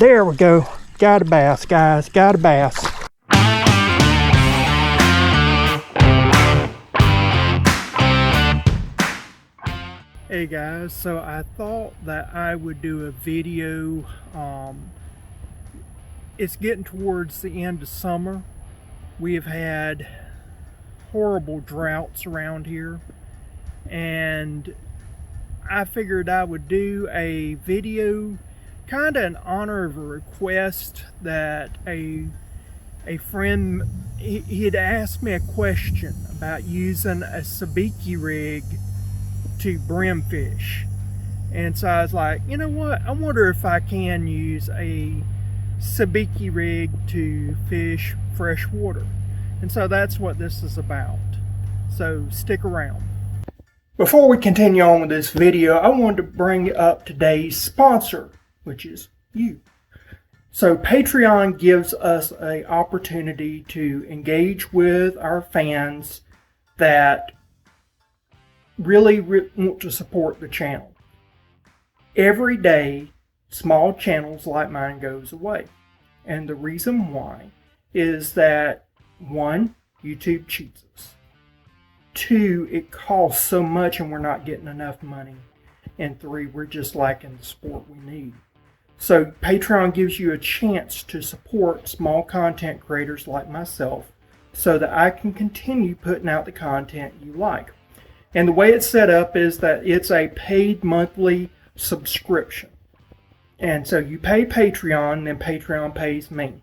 There we go. Got a bass, guys. Got a bass. Hey guys, so I thought that I would do a video. It's getting towards the end of summer. We have had horrible droughts around here, and I figured I would do a video kind of in honor of a request that a friend, he had asked me a question about using a Sabiki rig to brim fish. And so I was like, you know what, I wonder if I can use a Sabiki rig to fish freshwater. And so that's what this is about. So stick around. Before we continue on with this video, I wanted to bring up today's sponsor, which is you. So Patreon gives us an opportunity to engage with our fans that really want to support the channel. Every day, small channels like mine goes away. And the reason why is that, one, YouTube cheats us. Two, it costs so much and we're not getting enough money. And three, we're just lacking the support we need. So Patreon gives you a chance to support small content creators like myself so that I can continue putting out the content you like. And the way it's set up is that it's a paid monthly subscription. And so you pay Patreon, and then Patreon pays me.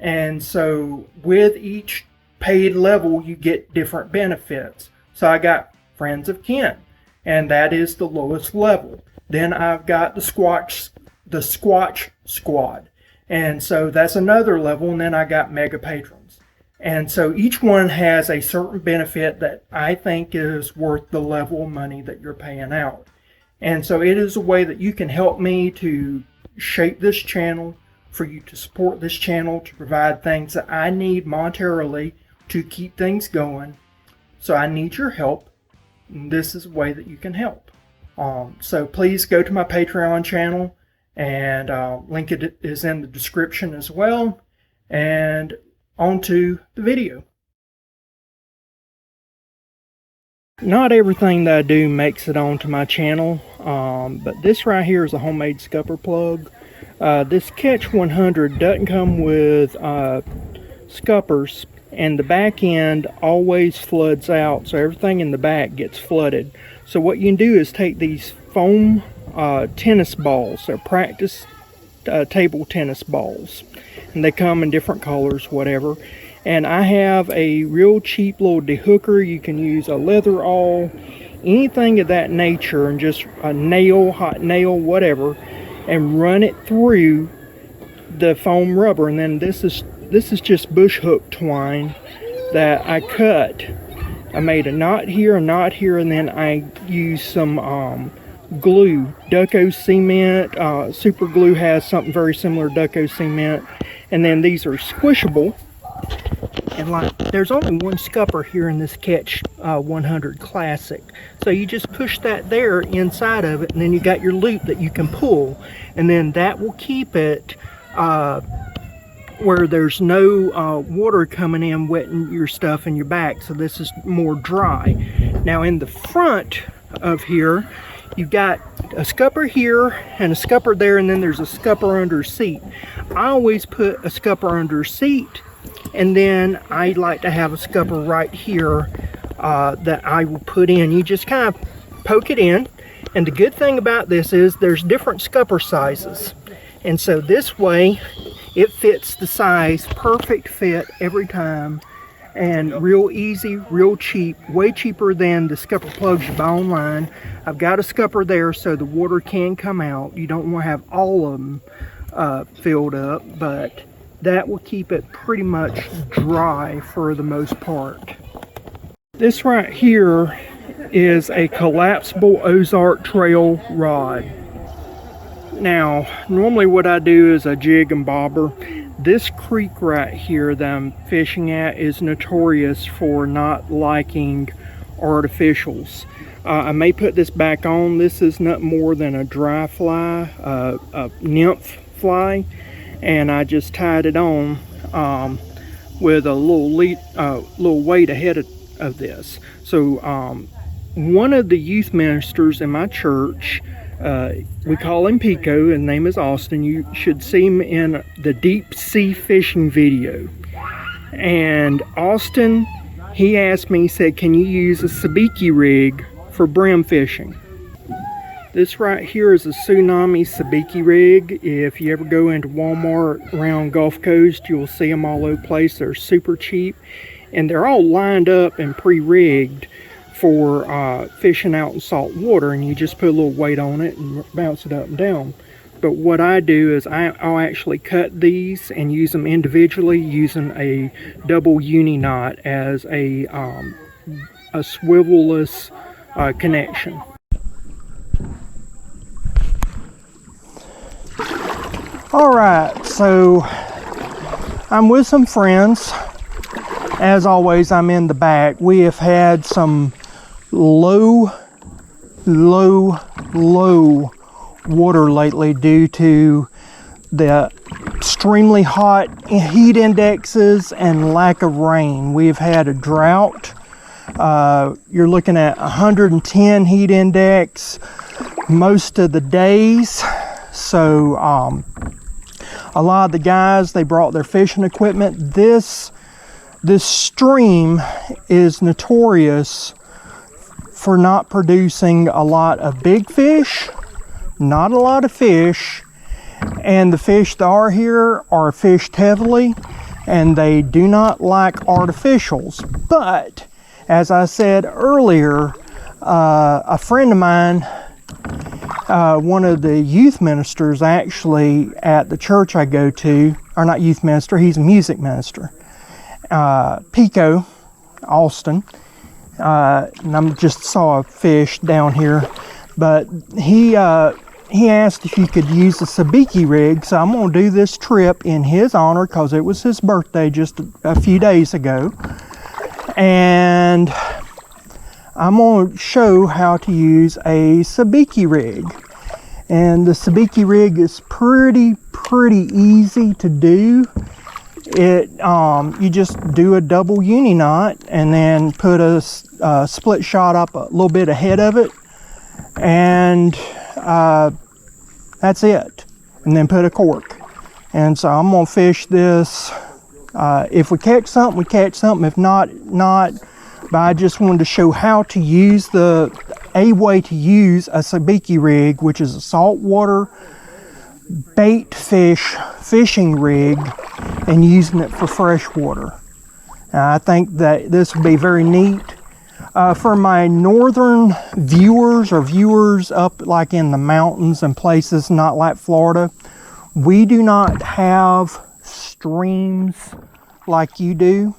And so with each paid level, you get different benefits. So I got Friends of Kin, and that is the lowest level. Then I've got the Squatch Squad. And so that's another level. And then I got Mega Patrons. And so each one has a certain benefit that I think is worth the level of money that you're paying out. And so it is a way that you can help me to shape this channel, for you to support this channel, to provide things that I need monetarily to keep things going. So I need your help. And this is a way that you can help. So please go to my Patreon channel, and link it is in the description as well. And on to the video. Not everything that I do makes it onto my channel, but this right here is a homemade scupper plug. This Catch 100 doesn't come with scuppers, and the back end always floods out, so everything in the back gets flooded. So what you can do is take these foam tennis balls, they're practice table tennis balls, and they come in different colors, whatever. And I have a real cheap little dehooker. You can use a leather awl, anything of that nature, and just a nail, hot nail, whatever, and run it through the foam rubber. And then this is just bush hook twine that I cut. I made a knot here, and then I used some glue. Ducko cement, super glue has something very similar to Ducko cement. And then these are squishable. And like, there's only one scupper here in this Catch 100 Classic. So you just push that there inside of it, and then you got your loop that you can pull. And then that will keep it where there's no water coming in wetting your stuff in your back. So this is more dry. Now in the front of here, you've got a scupper here and a scupper there, and then there's a scupper under seat. I always put a scupper under seat, and then I like to have a scupper right here that I will put in. You just kind of poke it in, and the good thing about this is there's different scupper sizes, and so this way it fits the size, perfect fit every time, and real easy, real cheap, way cheaper than the scupper plugs you buy online. I've got a scupper there so the water can come out. You don't want to have all of them filled up, but that will keep it pretty much dry for the most part. This right here is a collapsible Ozark Trail rod. Now, normally what I do is a jig and bobber. This creek right here that I'm fishing at is notorious for not liking artificials. I may put this back on. This is not more than a dry fly, a nymph fly, and I just tied it on with a little weight ahead of this. So one of the youth ministers in my church, we call him Pico, his name is Austin. You should see him in the deep sea fishing video. And Austin, he asked me, he said, can you use a Sabiki rig for brim fishing? This right here is a Tsunami Sabiki rig. If you ever go into Walmart around Gulf Coast, you'll see them all over the place. They're super cheap, and they're all lined up and pre-rigged for fishing out in salt water, and you just put a little weight on it and bounce it up and down. But what I do is I'll actually cut these and use them individually using a double uni knot as a swivelless connection. Alright, so I'm with some friends. As always, I'm in the back. We have had some low water lately due to the extremely hot heat indexes and lack of rain. We've had a drought. You're looking at 110 heat index most of the days. So a lot of the guys, they brought their fishing equipment. This stream is notorious for not producing a lot of big fish, not a lot of fish, and the fish that are here are fished heavily, and they do not like artificials. But as I said earlier, a friend of mine, one of the youth ministers actually at the church I go to, or not youth minister, he's a music minister, Pico, Austin, and I just saw a fish down here, but he asked if he could use the Sabiki rig, so I'm going to do this trip in his honor because it was his birthday just a few days ago, and I'm going to show how to use a Sabiki rig. And the Sabiki rig is pretty easy to do. You just do a double uni knot and then put a split shot up a little bit ahead of it, and that's it. And then put a cork. And so I'm gonna fish this. If we catch something, we catch something. If not. But I just wanted to show how to use a way to use a Sabiki rig, which is a saltwater bait fishing rig, and using it for freshwater. I think that this would be very neat. For my northern viewers or viewers up like in the mountains and places not like Florida, we do not have streams like you do.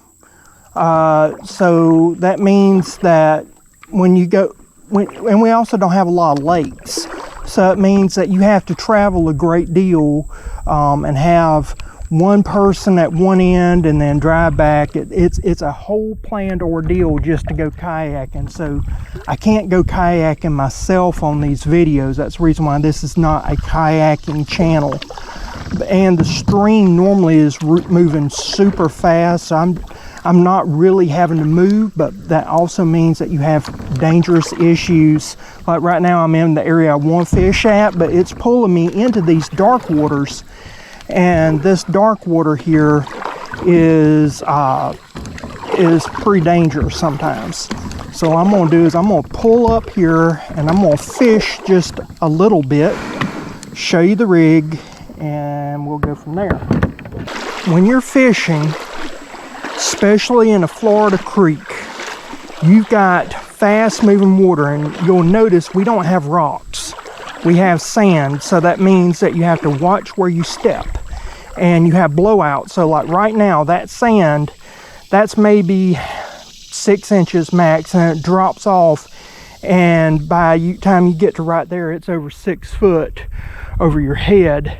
So that means that when you go, and we also don't have a lot of lakes, so it means that you have to travel a great deal and have one person at one end and then drive back. It's a whole planned ordeal just to go kayaking. So I can't go kayaking myself on these videos. That's the reason why this is not a kayaking channel. And the stream normally is moving super fast, so I'm not really having to move, but that also means that you have dangerous issues. Like right now I'm in the area I want to fish at, but it's pulling me into these dark waters, and this dark water here is pretty dangerous sometimes. So what I'm going to do is I'm going to pull up here and I'm going to fish just a little bit, show you the rig, and we'll go from there. When you're fishing, especially in a Florida creek, you've got fast moving water, and you'll notice we don't have rocks, we have sand. So that means that you have to watch where you step, and you have blowouts. So like right now, that sand, that's maybe 6 inches max, and it drops off, and by the time you get to right there, it's over 6 foot over your head.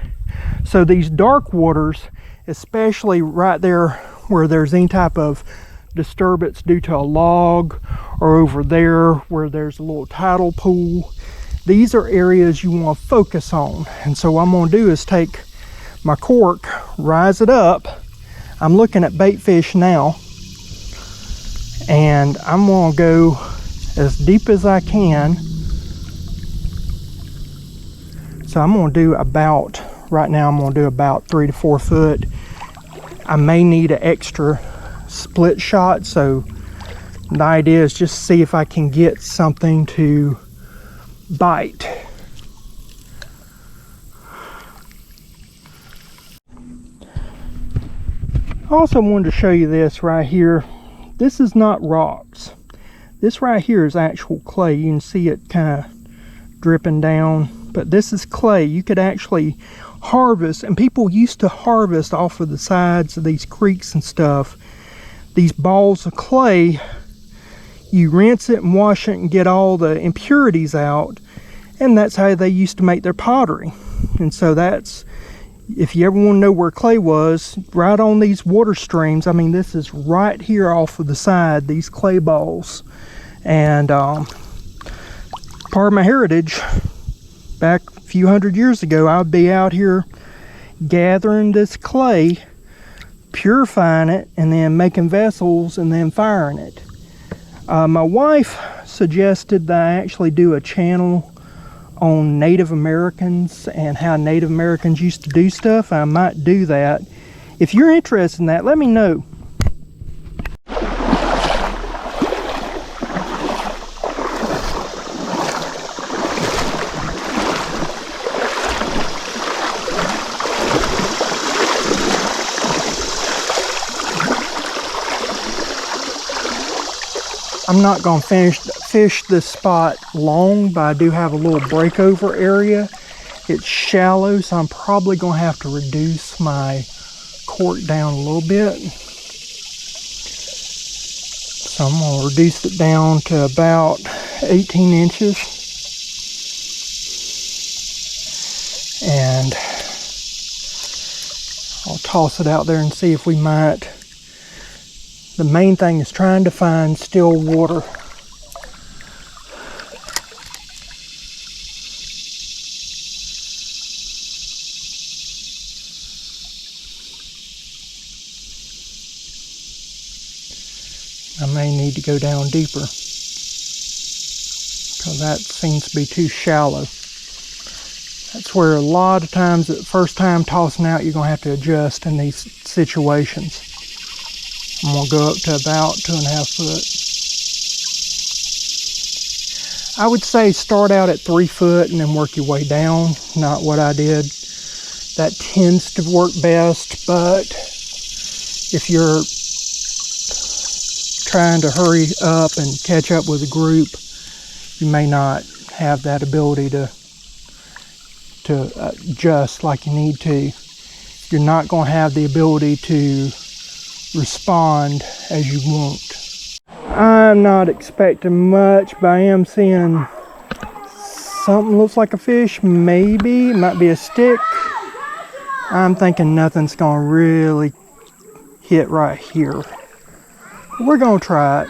So these dark waters, especially right there where there's any type of disturbance due to a log, or over there where there's a little tidal pool, these are areas you want to focus on. And so what I'm going to do is take my cork, rise it up. I'm looking at bait fish now, and I'm gonna go as deep as I can. So I'm gonna do about, right now I'm gonna do about 3 to 4 foot. I may need an extra split shot, so the idea is just see if I can get something to bite. I also wanted to show you this right here. This is not rocks. This right here is actual clay. You can see it kind of dripping down, but this is clay. You could actually harvest, and people used to harvest off of the sides of these creeks and stuff, these balls of clay. You rinse it and wash it and get all the impurities out, and that's how they used to make their pottery. And so that's, if you ever want to know where clay was, right on these water streams. I mean, this is right here off of the side, these clay balls. And part of my heritage, back a few hundred years ago, I'd be out here gathering this clay, purifying it, and then making vessels and then firing it. My wife suggested that I actually do a channel on Native Americans and how Native Americans used to do stuff. I might do that. If you're interested in that, let me know. I'm not going to fish this spot long, but I do have a little breakover area. It's shallow, so I'm probably going to have to reduce my cork down a little bit. So I'm going to reduce it down to about 18 inches. And I'll toss it out there and see if we might. The main thing is trying to find still water. I may need to go down deeper, because that seems to be too shallow. That's where a lot of times, the first time tossing out, you're going to have to adjust in these situations. I'm going to go up to about 2.5 foot. I would say start out at 3 foot and then work your way down. Not what I did. That tends to work best, but if you're trying to hurry up and catch up with a group, you may not have that ability to adjust like you need to. You're not going to have the ability to respond as you want. I'm not expecting much, but I am seeing something looks like a fish. Maybe it might be a stick. I'm thinking nothing's gonna really hit right here. We're gonna try it.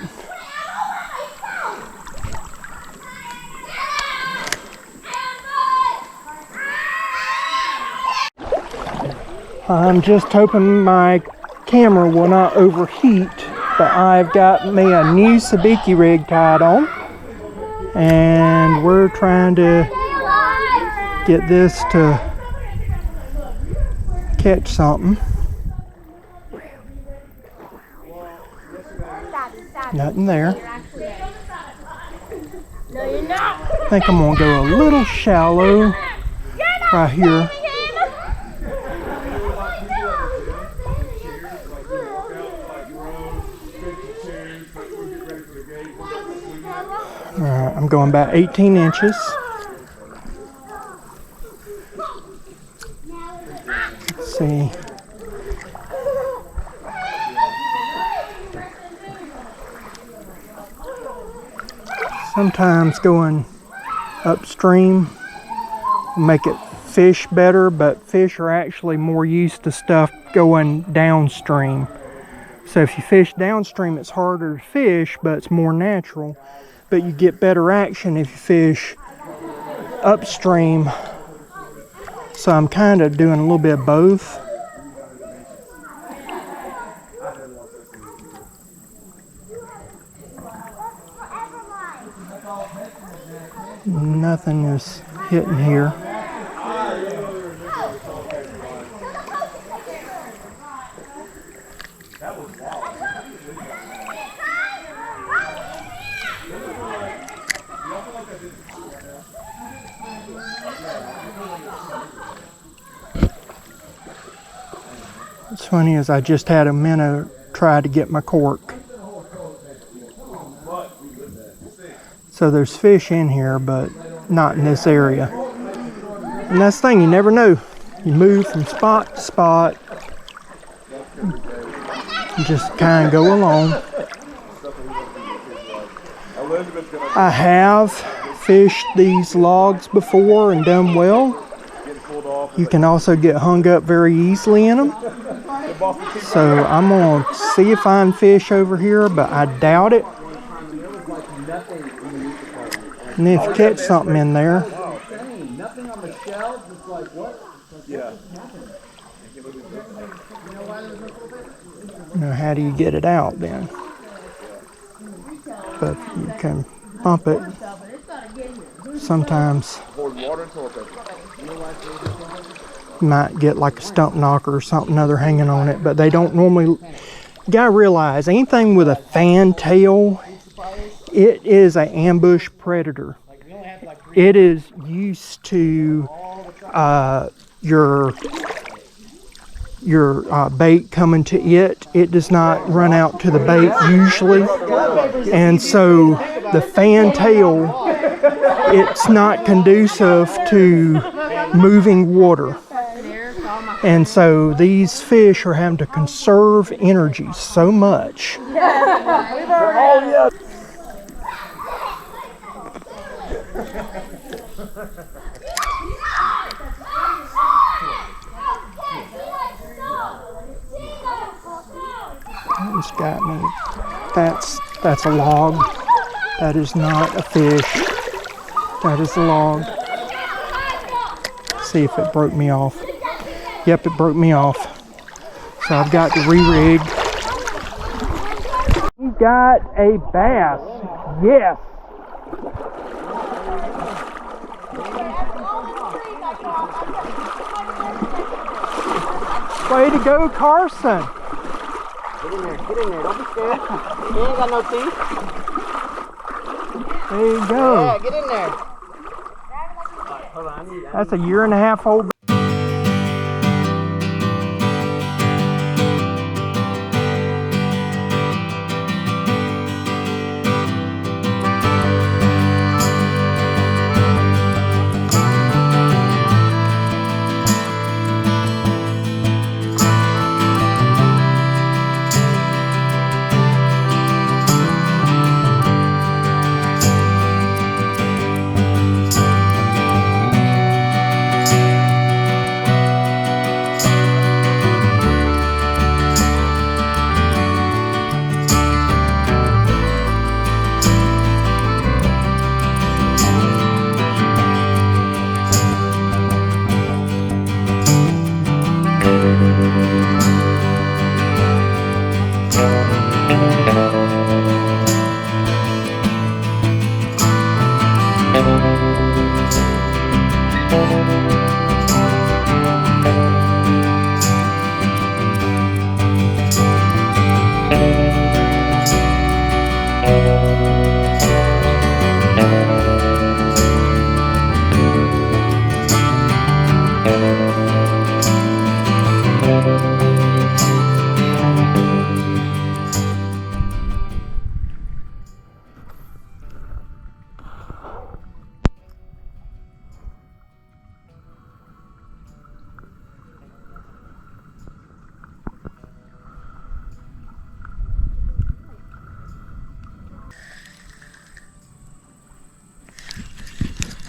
I'm just hoping my camera will not overheat, but I've got me a new Sabiki rig tied on, and we're trying to get this to catch something. Nothing there. I think I'm gonna go a little shallow right here. I'm going about 18 inches. Let's see. Sometimes going upstream will make it fish better, but fish are actually more used to stuff going downstream. So if you fish downstream, it's harder to fish, but it's more natural. But you get better action if you fish upstream So I'm kind of doing a little bit of both. Nothing is hitting here. What's funny is I just had a minnow try to get my cork. So there's fish in here, but not in this area. And that's the thing, you never know. You move from spot to spot. You just kind of go along. I have fished these logs before and done well. You can also get hung up very easily in them. So I'm going to see if I can fish over here, but I doubt it. And if you catch something in there, you know, how do you get it out then? But you can bump it. Sometimes you might get like a stump knocker or something other hanging on it, but they don't normally. You gotta realize anything with a fan tail, it is an ambush predator. It is used to your bait coming to it. It does not run out to the bait usually, and so the fan tail, it's not conducive to moving water. And so these fish are having to conserve energy so much. It's got me. That's a log. That is not a fish. That is a log. See if it broke me off. Yep, it broke me off. So I've got to re-rig. We got a bass. Yes. Way to go, Carson. Get in there, don't be scared. He ain't got no teeth. There you go. Yeah, get in there. Hold on, That's a 1.5 year old.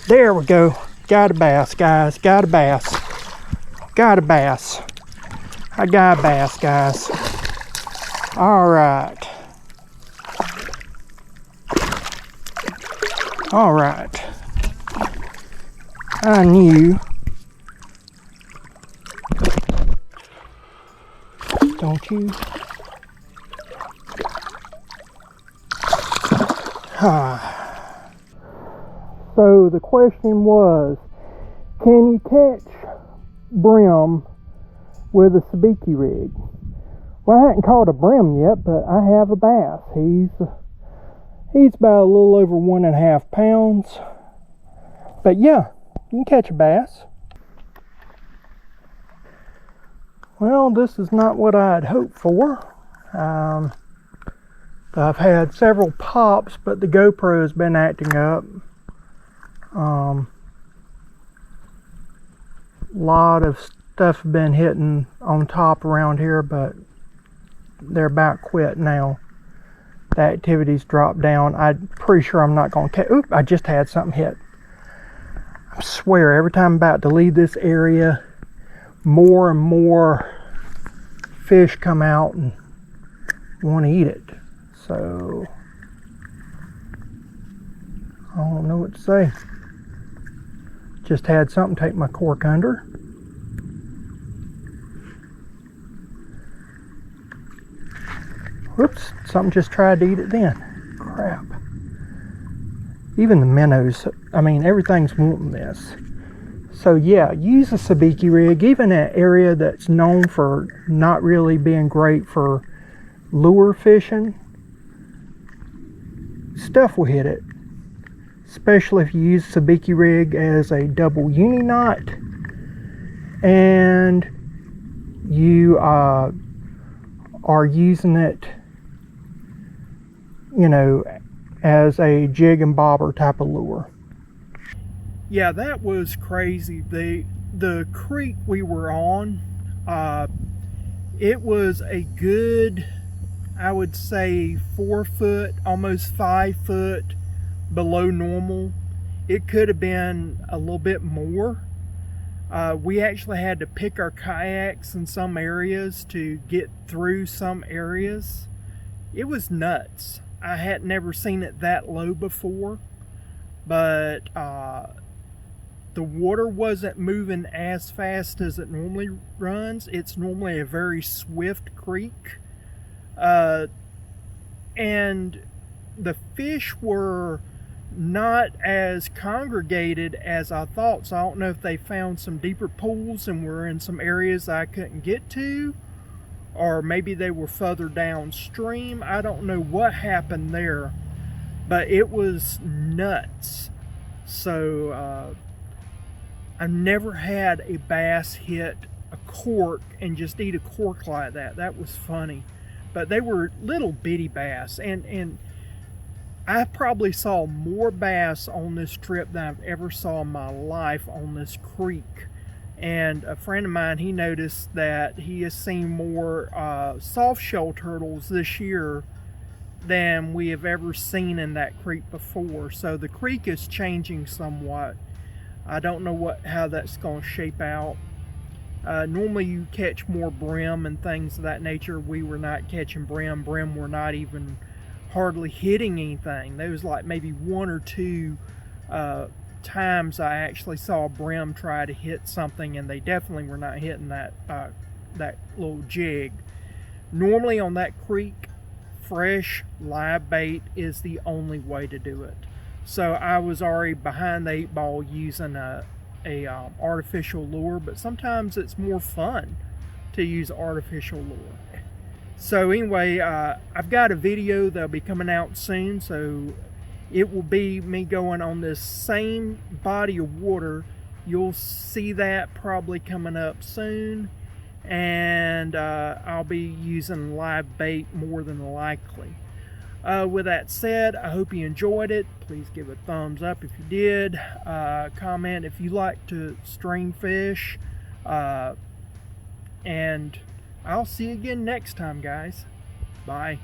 There we go. Got a bass, guys. Got a bass. Got a bass. I got a bass, guys. All right. All right. I knew don't you? So the question was, can you catch brim with a Sabiki rig? Well, I hadn't caught a brim yet, but I have a bass. He's about a little over 1.5 pounds. But yeah, you can catch a bass. Well, this is not what I had hoped for. I've had several pops, but the GoPro has been acting up. A lot of stuff has been hitting on top around here, but they're about quit now. The activity's dropped down. I'm pretty sure I'm not going to catch. Oop, I just had something hit. I swear, every time I'm about to leave this area, more and more fish come out and want to eat it. So I don't know what to say. Just had something take my cork under. Whoops, something just tried to eat it then. Crap. Even the minnows, I mean, everything's wanting this. So yeah, use a Sabiki rig, even in an area that's known for not really being great for lure fishing. Stuff will hit it. Especially if you use Sabiki rig as a double uni knot and you are using it, you know, as a jig and bobber type of lure. Yeah, that was crazy. The creek we were on, it was a good, I would say 4 foot, almost 5 foot below normal. It could have been a little bit more. We actually had to pick our kayaks in some areas to get through some areas. It was nuts. I had never seen it that low before, but the water wasn't moving as fast as it normally runs. It's normally a very swift creek, and the fish were not as congregated as I thought. So I don't know if they found some deeper pools and were in some areas I couldn't get to, or maybe they were further downstream. I don't know what happened there, but it was nuts. So I've never had a bass hit a cork and just eat a cork like that. That was funny. But they were little bitty bass, and I probably saw more bass on this trip than I've ever saw in my life on this creek. And a friend of mine, he noticed that he has seen more soft shell turtles this year than we have ever seen in that creek before. So the creek is changing somewhat. I don't know how that's going to shape out. Normally you catch more brim and things of that nature. We were not catching brim. Brim were not even hardly hitting anything. There was like maybe 1 or 2 times I actually saw a brim try to hit something, and they definitely were not hitting that little jig. Normally on that creek, fresh live bait is the only way to do it. So I was already behind the 8 ball using a artificial lure, but sometimes it's more fun to use artificial lure. So anyway, I've got a video that'll be coming out soon, so it will be me going on this same body of water. You'll see that probably coming up soon, and I'll be using live bait more than likely. With that said, I hope you enjoyed it. Please give a thumbs up if you did. Comment if you like to string fish. And I'll see you again next time, guys. Bye.